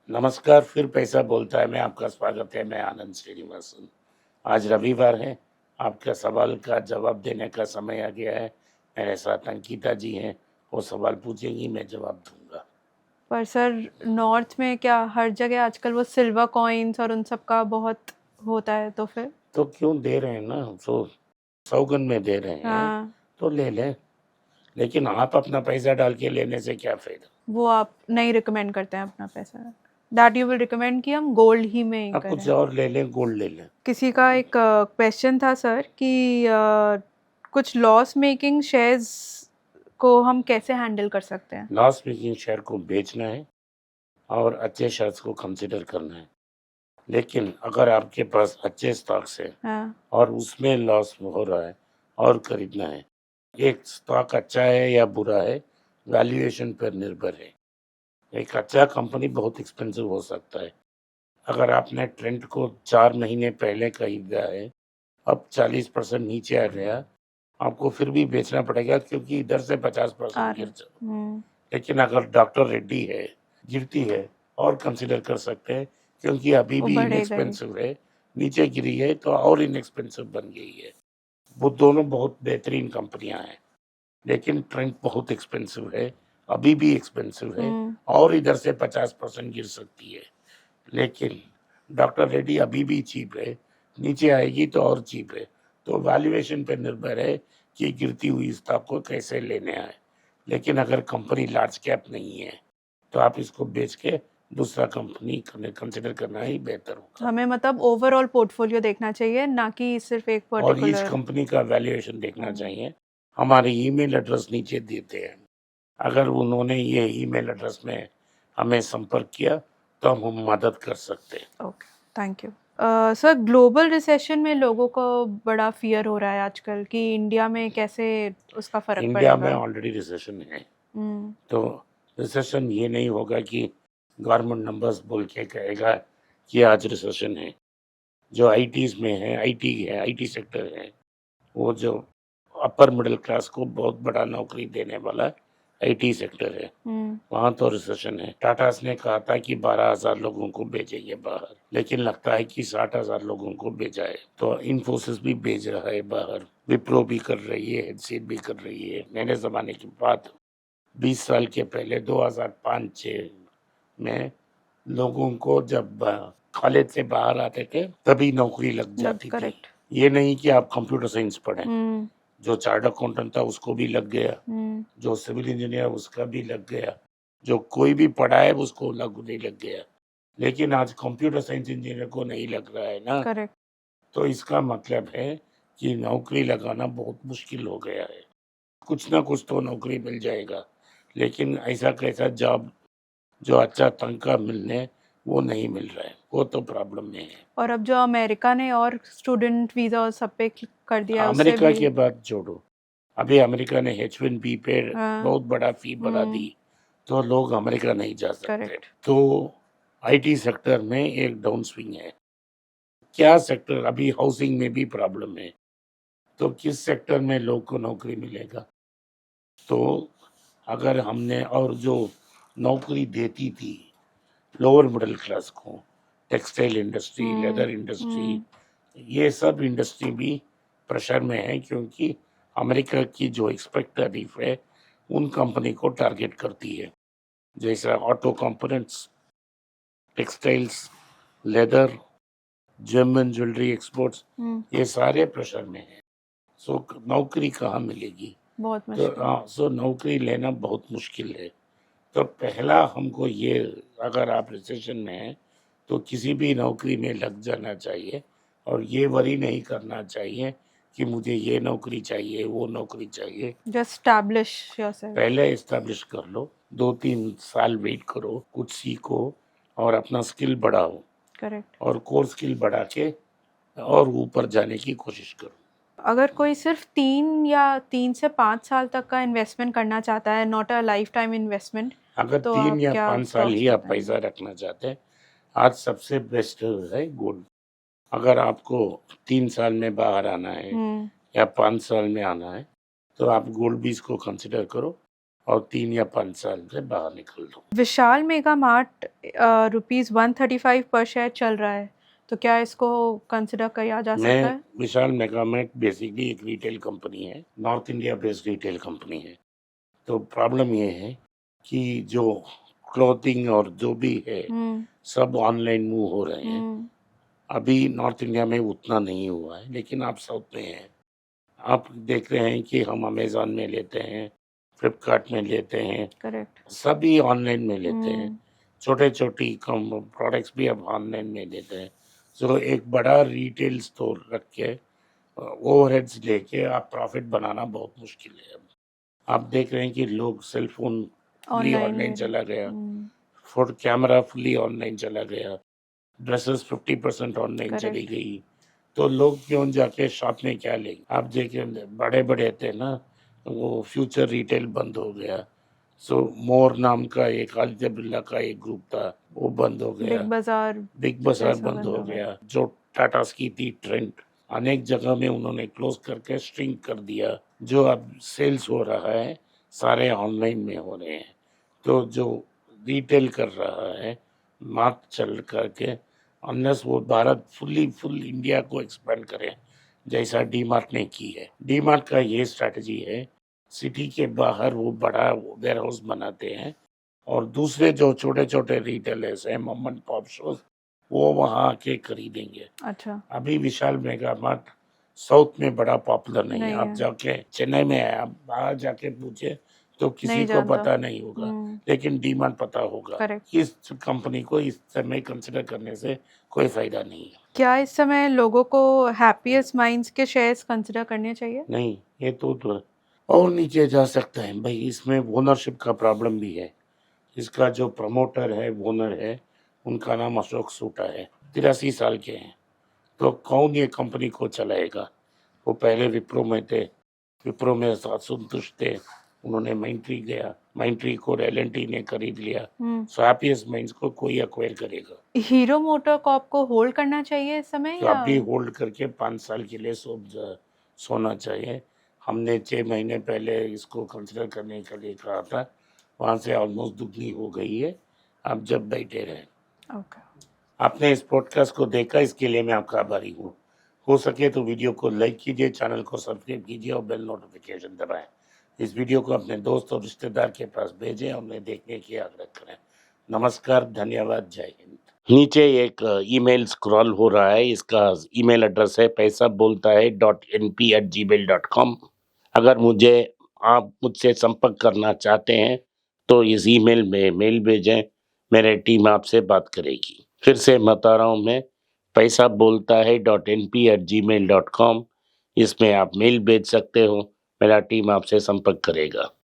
नमस्कार, फिर पैसा बोलता है। मैं आपका स्वागत है। मैं आनंद श्रीनिवासन। आज रविवार है। आपका सवाल का जवाब देने का समय आ गया है। मेरे साथ अंकिता जी हैं। वो सवाल पूछेंगी, मैं जवाब दूंगा। पर सर, नॉर्थ में क्या हर जगह आजकल वो सिल्वर कॉइन्स और उन सब का बहुत होता है, तो फिर तो क्यों दे रहे हैं ना, तो सौगन में दे रहे हैं हाँ, तो ले लें। लेकिन आप अपना पैसा डाल के लेने से क्या फायदा। वो आप नहीं रिकमेंड करते हैं अपना पैसा, दैट यू विल रिकमेंड कि हम गोल्ड ही में ही आप कुछ करें। और ले लें, गोल्ड ले लें। किसी का एक क्वेश्चन था सर कि कुछ लॉस मेकिंग शेयर्स को हम कैसे हैंडल कर सकते हैं। लॉस मेकिंग शेयर को बेचना है और अच्छे शेयर्स को कंसिडर करना है। लेकिन अगर आपके पास अच्छे स्टॉक्स है हाँ, और उसमें लॉस हो रहा है और खरीदना है। एक स्टॉक अच्छा है या बुरा है, वैल्यूएशन पर निर्भर है। एक अच्छा कंपनी बहुत एक्सपेंसिव हो सकता है। अगर आपने ट्रेंड को 4 महीने पहले खरीदा है, अब 40% नीचे आ गया, आपको फिर भी बेचना पड़ेगा क्योंकि इधर से 50% अरे गिर जाओ। हम्म, लेकिन अगर डॉक्टर रेड्डी है, गिरती है और कंसिडर कर सकते हैं क्योंकि अभी वो भी बढ़ेगा ही। इनएक्सपेंसिव है। नीचे गिरी है तो और इनएक्सपेंसिव बन गई है। वो दोनों बहुत बेहतरीन कंपनियां हैं। लेकिन ट्रेंड बहुत एक्सपेंसिव है, अभी भी एक्सपेंसिव है हम्म, और इधर से 50% गिर सकती है। लेकिन डॉक्टर रेड्डी अभी भी चीप है, नीचे आएगी तो और चीप है। तो वैल्यूएशन पे निर्भर है कि गिरती हुई स्टॉक को कैसे लेने आए। लेकिन अगर कंपनी लार्ज कैप नहीं है तो आप इसको बेच के दूसरा कंपनी कंसिडर करना ही बेहतर होगा। हमें मतलब ओवरऑल पोर्टफोलियो देखना चाहिए, ना कि सिर्फ एक और इस पर्टिकुलर। कंपनी का वैल्यूएशन देखना चाहिए। हमारे ईमेल एड्रेस नीचे देते हैं। अगर उन्होंने ये ईमेल एड्रेस में हमें संपर्क किया तो हम मदद कर सकते हैं। Okay, thank you. Sir, global recession में लोगों को बड़ा फियर हो रहा है आजकल कि इंडिया में कैसे उसका फर्क इंडिया में पड़ेगा। ऑलरेडी रिसेशन है। हम्म, तो रिसेशन ये नहीं होगा कि गवर्नमेंट नंबर्स बोल के कहेगा कि आज रिसेशन है। जो आईटीज में है, आईटी सेक्टर है, वो जो अपर मिडिल क्लास को बहुत बड़ा नौकरी देने वाला आईटी सेक्टर है, हम्म, वहाँ तो रिसेशन है। टाटास ने कहा था कि 12,000 लोगों को भेजेंगे बाहर, लेकिन लगता है कि 60,000 लोगों को भेजा है। तो इन्फोसिस भी भेज रहा है बाहर, विप्रो भी कर रही है, एचसीएल भी कर रही है। मेरे जमाने की बात, 20 साल के पहले 2005-6 में लोगों को जब कॉलेज से बाहर आते थे तभी नौकरी लग लग जाती थी। करेक्ट। ये नहीं कि आप कंप्यूटर साइंस पढ़ें। हम्म, जो चार्टर्ड अकाउंटेंट था उसको भी लग गया, हम्म, जो सिविल इंजीनियर उसका भी लग गया, जो कोई भी पढ़ा है उसको नहीं लग गया। लेकिन आज कंप्यूटर साइंस इंजीनियर को नहीं लग रहा है ना। करेक्ट। तो इसका मतलब है कि नौकरी लगाना बहुत मुश्किल हो गया है। कुछ ना कुछ तो नौकरी मिल जाएगा, लेकिन ऐसा कैसा जॉब जो अच्छा तनख्वाह मिलने, वो नहीं मिल रहा है। वो तो प्रॉब्लम में है। और अब जो अमेरिका ने और स्टूडेंट वीजा और सब पे कर दिया है, उससे अमेरिका भी। के बात छोड़ो, अभी अमेरिका ने H1B पे हाँ, बहुत बड़ा फी बढ़ा दी, तो लोग अमेरिका नहीं जा सकते। करेक्ट। तो आईटी सेक्टर में एक डाउन स्विंग है। क्या सेक्टर, अभी हाउसिंग में भी प्रॉब्लम है, तो किस सेक्टर में लोग को नौकरी मिलेगा। तो अगर हमने और जो नौकरी देती थी लोअर मिडिल क्लास को, टेक्सटाइल इंडस्ट्री, हम्म, लेदर इंडस्ट्री, हम्म, ये सब इंडस्ट्री भी प्रेशर में है क्योंकि अमेरिका की जो एक्सपेक्ट टैरिफ है उन कंपनी को टारगेट करती है। जैसा ऑटो कंपोनेंट्स, टेक्सटाइल्स, लेदर, जर्मन ज्वेलरी एक्सपोर्ट्स, हम्म, ये सारे प्रेशर में है। सो नौकरी कहाँ मिलेगी। बहुत तो मुश्किल। हाँ, सो नौकरी लेना बहुत मुश्किल है। तो पहला हमको ये, अगर आप रिसेशन में हैं तो किसी भी नौकरी में लग जाना चाहिए और ये वरी नहीं करना चाहिए कि मुझे ये नौकरी चाहिए, वो नौकरी चाहिए। Just establish yourself. पहले इस्टेब्लिश कर लो, 2-3 साल वेट करो, कुछ सीखो और अपना स्किल बढ़ाओ करेक्ट। और कोर स्किल बढ़ा के और ऊपर जाने की कोशिश करो। अगर कोई सिर्फ 3 से 5 साल तक का इन्वेस्टमेंट करना चाहता है, not a life time investment, अगर तो तीन आप या क्या पाँच साल स्टॉक्स ही आप बताएंगे। पैसा रखना चाहते हैं, आज सबसे बेस्ट है गोल्ड। अगर आपको 3 साल में बाहर आना है हम्म, या 5 साल में आना है तो आप गोल्ड बीज को कंसिडर करो। और 3 या 5 साल से बाहर निकल दो। विशाल मेगा मार्ट ₹135 पर शेयर चल रहा है, तो क्या इसको कंसिडर किया जा सकता मैं है? विशाल मेगामेट बेसिकली एक रिटेल कंपनी है, north India based retail company है। तो प्रॉब्लम ये है कि जो क्लॉथिंग और जो भी है सब ऑनलाइन मूव हो रहे हैं। अभी नॉर्थ इंडिया में उतना नहीं हुआ है, लेकिन आप साउथ में हैं। आप देख रहे हैं कि हम अमेज़न में लेते हैं, फ्लिपकार्ट में लेते हैं, करेक्ट। सभी ऑनलाइन में लेते हैं। छोटे-छोटी कम प्रोडक्ट्स भी अब ऑनलाइन में लेते हैं। सो एक बड़ा रिटेल स्टोर रख के ओवरहेड्स लेके आप प्रॉफिट बनाना बहुत मुश्किल है अब। आप देख रहे हैं कि लोग सेल फ़ोन फुली ऑनलाइन चला गया, फोटो कैमरा फुली ऑनलाइन चला गया, ड्रेसेस 50% ऑनलाइन चली करेक्ट। गई। तो लोग क्यों जाके शॉप में क्या लेंगे? आप देखिए बड़े-बड़े थे ना, वो फ्यूचर रिटेल बंद हो गया। सो मोर नाम का एक आदित्य बिरला का एक ग्रुप था, वो बंद हो गया। बिग बाज़ार जैसा बंद हो गया। जो टाटास की थी ट्रेंड, अनेक जगह में उन्होंने क्लोज़ करके श्रिंक कर दिया। जो अब सेल्स हो रहा है, सारे ऑनलाइन में हो रहे हैं। तो जो रिटेल कर रहा है, मार्ट चल करके अनलेस वो भारत फुल इंडिया को एक्सपेंड करे, जैसा डी-मार्ट ने की है। डी-मार्ट का ये स्ट्रैटेजी है, सिटी के बाहर वो बड़ा वेयर हाउस बनाते हैं और दूसरे जो छोटे-छोटे रिटेलर्स हैं, मम एंड पॉप शॉप्स, वो वहाँ आके खरीदेंगे। अच्छा। अभी विशाल मेगा मार्ट साउथ में बड़ा पॉपुलर नहीं है। नहीं आप है। जाके चेन्नई में है, आप बाहर जाके पूछे तो किसी नहीं को जानता। पता नहीं होगा, लेकिन डी-मार्ट पता होगा। करेक्ट। इस कंपनी को इस समय कंसिडर करने से कोई फायदा नहीं है। क्या इस समय लोगों को हैप्पीएस्ट माइंड्स के शेयर्स कंसिडर करने चाहिए? नहीं, ये तो और नीचे जा सकता है भाई, इसमें ओनरशिप का प्रॉब्लम भी है। इसका जो प्रमोटर है, ओनर है, उनका नाम अशोक सूटा है, 83 साल के हैं। तो कौन ये कंपनी को चलाएगा? वो पहले विप्रो में थे, विप्रो में असंतुष्ट थे, उन्होंने माइंट्री गया, माइंट्री को एल&टी ने खरीद लिया। सो हैप्पीएस्ट माइंड्स को कोई एक्वायर करेगा। हीरो मोटर कॉर्प को होल्ड करना चाहिए इस समय तो या? अभी होल्ड करके 5 साल के लिए सोना चाहिए। हमने 6 महीने पहले इसको कंसिडर करने के लिए कहा था, वहाँ से ऑलमोस्ट दुगनी हो गई है। आप जब बैठे रहें। ओके। आपने इस पॉडकास्ट को देखा, इसके लिए मैं आपका आभारी हूँ। हो सके तो वीडियो को लाइक कीजिए, चैनल को सब्सक्राइब कीजिए और बेल नोटिफिकेशन दबाएं। इस वीडियो को अपने दोस्त और रिश्तेदार के पास भेजें और उन्हें देखने की आग्रह करें। नमस्कार, धन्यवाद, जय हिंद। नीचे एक ईमेल स्क्रॉल हो रहा है, इसका ईमेल एड्रेस है paisa.bolta hai.np@gmail.com। अगर आप मुझसे संपर्क करना चाहते हैं तो इस ईमेल में मेल भेजें, मेरी टीम आपसे बात करेगी। फिर से बता रहा हूँ मैं, paisa.bolta hai.np@gmail.com। इसमें आप मेल भेज सकते हो, मेरा टीम आपसे संपर्क करेगा।